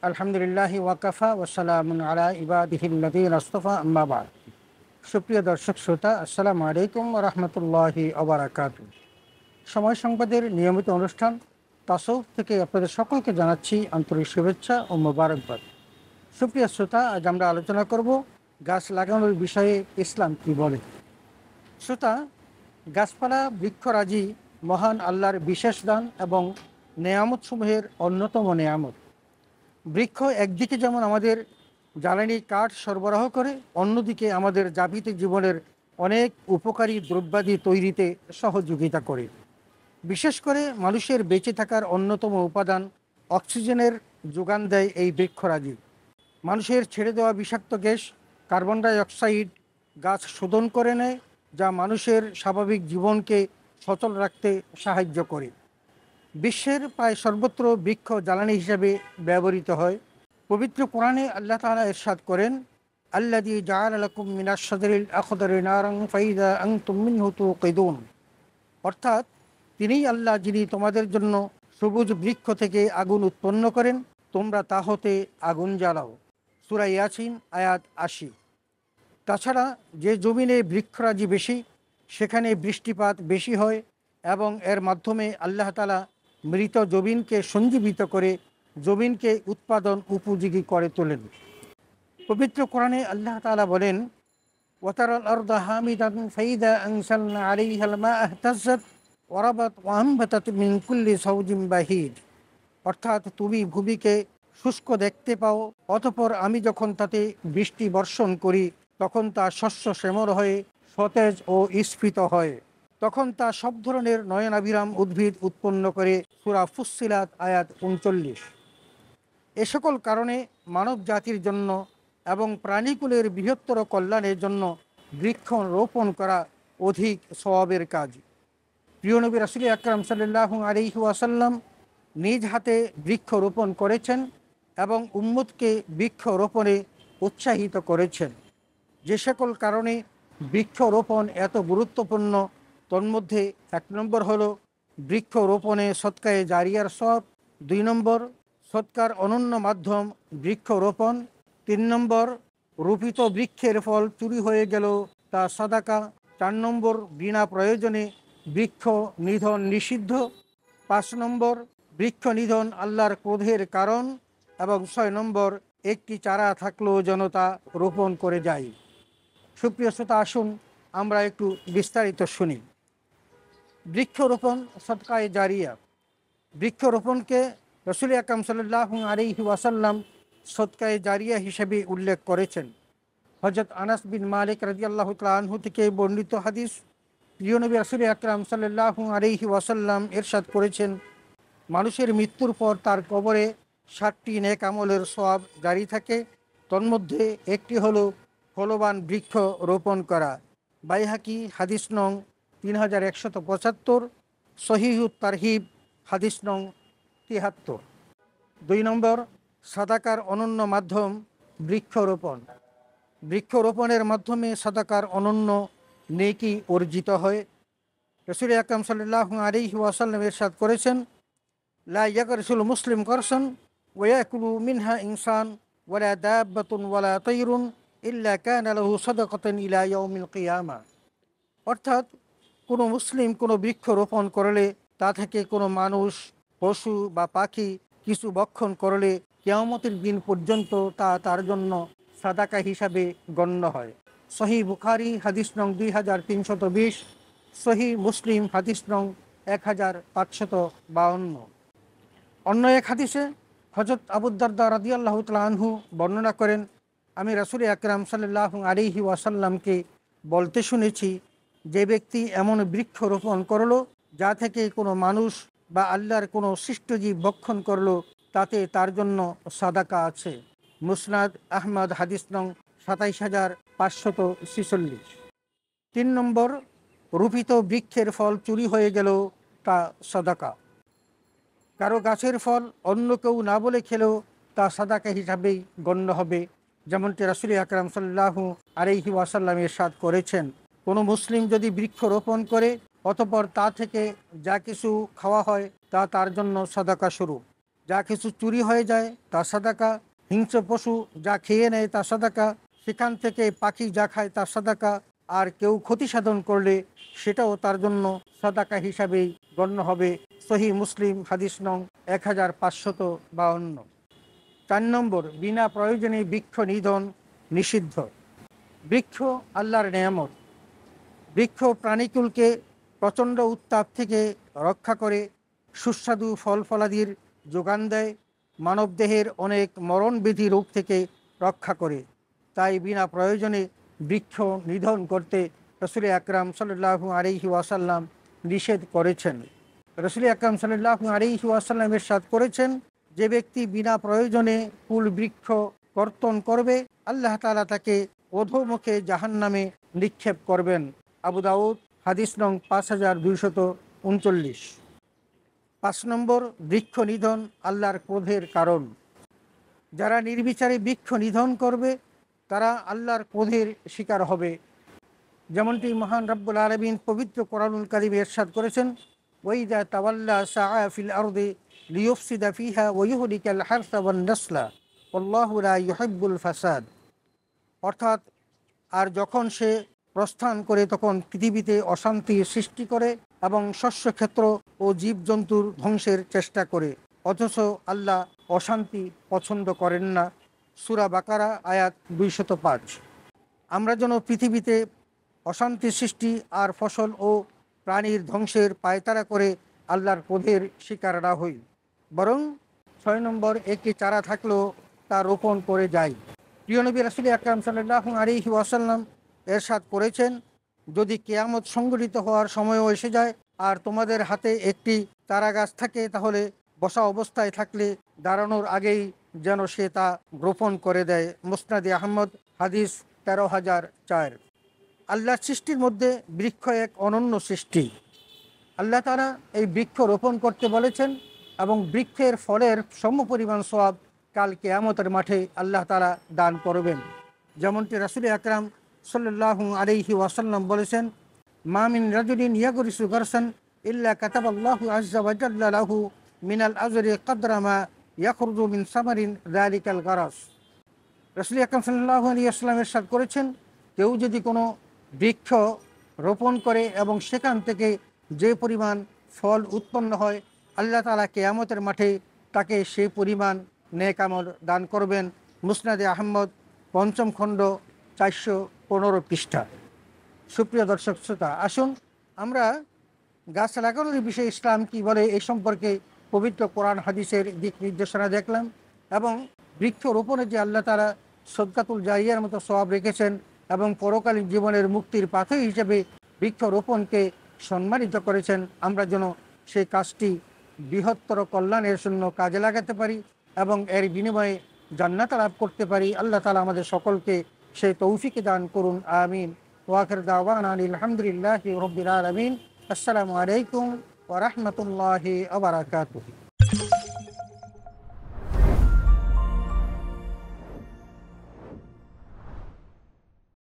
আলহামদুলিল্লাহি ওয়াকাফা ওয়াসালামুন আলা ইবাদিহিল্লাযীনা ইসতাফা আম্মা বা'দ। সুপ্রিয় দর্শক শ্রোতা, আসসালামু আলাইকুম ওয়া রাহমাতুল্লাহি ওয়া বারাকাতুহু। সময় সংবাদের নিয়মিত অনুষ্ঠান তাসাউফ থেকে আপনাদের সকলকে জানাচ্ছি আন্তরিক শুভেচ্ছা ও মোবারকবাদ। সুপ্রিয় শ্রোতা, আজ আমরা আলোচনা করব গাছ লাগানোর বিষয়ে ইসলাম কি বলে। শ্রোতা, গাছপালা বৃক্ষরাজি মহান আল্লাহর বিশেষ দান এবং নেয়ামতসমূহের অন্যতম নেয়ামত। বৃক্ষ একদিকে যেমন আমাদের জ্বালানি কাঠ সরবরাহ করে, অন্যদিকে আমাদের যাপিত জীবনের অনেক উপকারী দ্রব্যাদি তৈরিতে সহযোগিতা করে। বিশেষ করে মানুষের বেঁচে থাকার অন্যতম উপাদান অক্সিজেনের যোগান দেয় এই বৃক্ষরাজি। মানুষের ছেড়ে দেওয়া বিষাক্ত গ্যাস কার্বন ডাই অক্সাইড গাছ শোধন করে নেয়, যা মানুষের স্বাভাবিক জীবনকে সচল রাখতে সাহায্য করে। বিশ্বের প্রায় সর্বত্র বৃক্ষ জ্বালানি হিসেবে ব্যবহৃত হয়। পবিত্র কোরআনে আল্লাহ তাআলা ইরশাদ করেন, আল্লাযী জাআলা লাকুম মিনাশ শাজারিল আখদারি নারান ফাইযা আনতুম মিনহু তুকিদুন। অর্থাৎ তিনিই আল্লাহ, যিনি তোমাদের জন্য সবুজ বৃক্ষ থেকে আগুন উৎপন্ন করেন, তোমরা তা হতে আগুন জ্বালাও। সূরা ইয়াসিন আয়াত ৮০। তাছাড়া যে জমিনে বৃক্ষরাজি বেশি, সেখানে বৃষ্টিপাত বেশি হয় এবং এর মাধ্যমে আল্লাহ তাআলা মৃত জমিনকে সঞ্জীবিত করে জমিনকে উৎপাদন উপযোগী করে তোলেন। পবিত্র কোরআনে আল্লাহ তাআলা বলেন, ওয়াতারাল আরদা হামিদান ফাইদা আনসালনা আলাইহাল মা ইহতাজ্জাত ওয়ারাবাত ওয়াআনবাতাত মিন কুল্লি যাওজিন বাহিজ। অর্থাৎ তুমি ভূমিকে শুষ্ক দেখতে পাও, অতঃপর আমি যখন তাতে বৃষ্টি বর্ষণ করি তখন তা শস্য শ্যামল হয়ে সতেজ ও স্ফীত হয়। তখন তা সব ধরনের নয়নাভিরাম উদ্ভিদ উৎপন্ন করে। সূরা ফুসসিলাত আয়াত ৩৯। এ সকল কারণে মানব জাতির জন্য এবং প্রাণীকুলের বৃহত্তর কল্যাণের জন্য বৃক্ষ রোপণ করা অধিক সওয়াবের কাজ। প্রিয় নবী রাসূল আকরাম সাল্লাল্লাহু আলাইহি ওয়াসাল্লাম নিজ হাতে বৃক্ষ রোপণ করেছেন এবং উম্মতকে বৃক্ষ রোপণে উৎসাহিত করেছেন। যে সকল কারণে বৃক্ষ রোপণ এত গুরুত্বপূর্ণ, তন্মধ্যে ১ নম্বর হলো বৃক্ষ রোপণে সদকায়ে জারিয়ার সওয়াব, ২ নম্বর সদকার অনন্য মাধ্যম বৃক্ষ রোপণ, ৩ নম্বর রোপিত বৃক্ষের ফল চুরি হয়ে গেল তা সাদাকা, ৪ নম্বর বিনা প্রয়োজনে বৃক্ষ নিধন নিষিদ্ধ, ৫ নম্বর বৃক্ষ নিধন আল্লাহর ক্রোধের কারণ এবং ৬ নম্বর একটি চারা থাকলেও যেন তা রোপণ করে যায়। সুপ্রিয় শ্রোতা, আসুন আমরা একটু বিস্তারিত শুনি। বৃক্ষরোপণ সদকায়ে জারিয়া। বৃক্ষরোপণকে রাসূল আকরাম সাল্লাল্লাহু আলাইহি ওয়াসাল্লাম সদকায়ে জারিয়া হিসেবে উল্লেখ করেছেন। হযরত আনাস বিন মালিক রাদিয়াল্লাহু তাআলা আনহু থেকে বর্ণিত হাদিস, প্রিয় নবী রাসূল আকরাম সাল্লাল্লাহু আলাইহি ওয়াসাল্লাম ইরশাদ করেছেন, মানুষের মৃত্যুর পর তার কবরে ৭টি নেক আমলের সওয়াব জারি থাকে। তন্মধ্যে একটি হলো ফলবান বৃক্ষ রোপণ করা। বাইহাকি হাদিস নং ৩১৭৫, সহিহুত তারহিব হাদিস নং ৭৩। ২ নম্বর সাদাকার অনন্য মাধ্যম বৃক্ষরোপণ। বৃক্ষরোপণের মাধ্যমে সাদাকার অনন্য নেকি অর্জিত হয়। রাসূল আকরাম সাল্লাল্লাহু আলাইহি ওয়াসাল্লাম ইরশাদ করেছেন, লা ইয়াগরিসুল মুসলিম করসান ওয়া ইয়াকুলু মিনহা ইনসান ওয়ালা দাব্বাতুন ওয়ালা তায়রুন ইল্লা কানা লাহু সাদাকাতান ইলা ইয়াউমিল কিয়ামা। অর্থাৎ কোনো মুসলিম কোনো বৃক্ষ রোপণ করলে তা থেকে কোনো মানুষ, পশু বা পাখি কিছু ভক্ষণ করলে কিয়ামতের দিন পর্যন্ত তা তার জন্য সাদাকা হিসাবে গণ্য হয়। সহিহ বুখারী হাদিস নং ২৩২০, সহিহ মুসলিম হাদিস নং ১৫৫২। অন্য এক হাদিসে হযরত আবু দারদা রাদিয়াল্লাহু তাআলা আনহু বর্ণনা করেন, আমি রাসূল আকরাম সাল্লাল্লাহু আলাইহি ওয়াসাল্লামকে বলতে শুনেছি, যে ব্যক্তি এমন বৃক্ষ রোপণ করলো যা থেকে কোনো মানুষ বা আল্লাহর কোনো সৃষ্টজীব ভক্ষণ করলো, তাতে তার জন্য সাদাকা আছে। মুসনাদ আহমদ হাদিস নং ২৭৫৪৬। ৩ নম্বর রোপিত বৃক্ষের ফল চুরি হয়ে গেল তা সাদাকা। কারো গাছের ফল অন্য কেউ না বলে খেলেও তা সাদাকা হিসাবেই গণ্য হবে। যেমনটি রাসূল আকরাম সাল্লাল্লাহু আলাইহি ওয়াসাল্লাম ইরশাদ করেছেন, কোনো মুসলিম যদি বৃক্ষ রোপণ করে, অতঃপর তা থেকে যা কিছু খাওয়া হয় তা তার জন্য সাদাকা স্বরূপ। যা কিছু চুরি হয়ে যায় তা সাদাকা, হিংস্র পশু যা খেয়ে নেয় তা সাদাকা, সেখান থেকে পাখি যা খায় তা সাদাকা, আর কেউ ক্ষতি সাধন করলে সেটাও তার জন্য সাদাকা হিসাবেই গণ্য হবে। সহি মুসলিম, হাদিস নং 1552। 4 নম্বর, বিনা প্রয়োজনে বৃক্ষ নিধন নিষিদ্ধ। বৃক্ষ আল্লাহর নেয়ামত। বৃক্ষ প্রাণীকুলকে প্রচণ্ড উত্তাপ থেকে রক্ষা করে, সুস্বাদু ফল ফলাদির যোগান দেয়, মানবদেহের অনেক মরণবিধি রোগ থেকে রক্ষা করে। তাই বিনা প্রয়োজনে বৃক্ষ নিধন করতে রসুল আকরাম সাল্লাল্লাহু আলাইহি ওয়াসাল্লাম নিষেধ করেছেন। রসুল আকরাম সাল্লাল্লাহু আলাইহি ওয়াসাল্লাম ইরশাদ করেছেন, যে ব্যক্তি বিনা প্রয়োজনে কুল বৃক্ষ কর্তন করবে, আল্লাহ তাআলা তাকে অধোমুখে জাহান্নামে নিক্ষেপ করবেন। আবু দাউদ, হাদিস নং 5239। 5 নম্বর, বৃক্ষ নিধন আল্লাহর ক্রোধের কারণ। যারা নির্বিচারে বৃক্ষ নিধন করবে তারা আল্লাহর ক্রোধের শিকার হবে। যেমনটি মহান রব্বুল আলামিন পবিত্র কোরআনুল কারীমে ইরশাদ করেছেন, ওয়াইদা তাওয়াল্লা সাআ ফিল আরদি লিয়ুফসিদা ফিহা ওয়া ইউহলিকাল হারসা ওয়ান নাসলা ওয়াল্লাহু লা ইউহিব্বুল ফাসাদ। অর্থাৎ, আর যখন সে প্রস্থান করে তখন পৃথিবীতে অশান্তি সৃষ্টি করে এবং শস্যক্ষেত্র ও জীবজন্তুর ধ্বংসের চেষ্টা করে, অথচ আল্লাহ অশান্তি পছন্দ করেন না। সূরা বাকারা আয়াত 205। আমরা যেন পৃথিবীতে অশান্তি সৃষ্টি আর ফসল ও প্রাণীর ধ্বংসের পায়তারা করে আল্লাহর ক্রোধের শিকার না হই, বরং 6 নম্বর, একটি চারা থাকলেও তা রোপণ করে যায়। প্রিয় নবী রাসূল আকরাম সাল্লাল্লাহু আলাইহি ওয়াসাল্লাম এরশাদ করেছেন, যদি কিয়ামত সংঘটিত হওয়ার সময়ও এসে যায় আর তোমাদের হাতে একটি চারা গাছ থাকে, তাহলে বসা অবস্থায় থাকলে দাঁড়ানোর আগেই যেন সে তা রোপণ করে দেয়। মুসনাদে আহমদ, হাদিস 13004। আল্লাহর সৃষ্টির মধ্যে বৃক্ষ এক অনন্য সৃষ্টি। আল্লাহ তাআলা এই বৃক্ষ রোপণ করতে বলেছেন এবং বৃক্ষের ফলের সমপরিমাণ সওয়াব কাল কিয়ামতের মাঠে আল্লাহ তাআলা দান করবেন। যেমনটি রাসূল আকরাম সাল্লাল্লাহু আলাইহি ওয়াসাল্লাম বলেছেন, মা মিন রাজুলিন ইয়াগরিসু গারসান ইল্লা কাতাবাল্লাহু আযজা ওয়া জাল্লা লাহু মিনাল আজরি কদরা মা ইয়াখরুজু মিন সামারিন যালিকাল গারাস। রাসূল আকরাম সাল্লাল্লাহু আলাইহি ওয়াসাল্লাম ইরশাদ করেছেন, কেউ যদি কোনো বৃক্ষ রোপণ করে এবং সেখান থেকে যে পরিমাণ ফল উৎপন্ন হয়, আল্লাহ তাআলা কিয়ামতের মাঠে তাকে সেই পরিমাণ নেক আমল দান করবেন। মুসনাদে আহমদ, 5ম খণ্ড, 415 পৃষ্ঠা। সুপ্রিয় দর্শক শ্রোতা, আসুন আমরা গাছ লাগানোর বিষয়ে ইসলাম কী বলে এই সম্পর্কে পবিত্র কোরআন হাদিসের দিক নির্দেশনা দেখলাম, এবং বৃক্ষ রোপণে যে আল্লাহ তাআলা সদকাতুল জারিয়ার মতো সওয়াব রেখেছেন এবং পরকালীন জীবনের মুক্তির পাথর হিসেবে বৃক্ষ রোপণকে সম্মানিত করেছেন, আমরা যেন সেই কাজটি বৃহত্তর কল্যাণের জন্য কাজে লাগাতে পারি এবং এর বিনিময়ে জান্নাত লাভ করতে পারি। আল্লাহ তাআলা আমাদের সকলকে সেই তৌফিক দান করুন, আমিন। ওয়া আখির দাওয়ানা আলহামদুলিল্লাহি রাব্বিল আলামিন। আসসালামু আলাইকুম ওয়া রাহমাতুল্লাহি ওয়া বারাকাতুহু।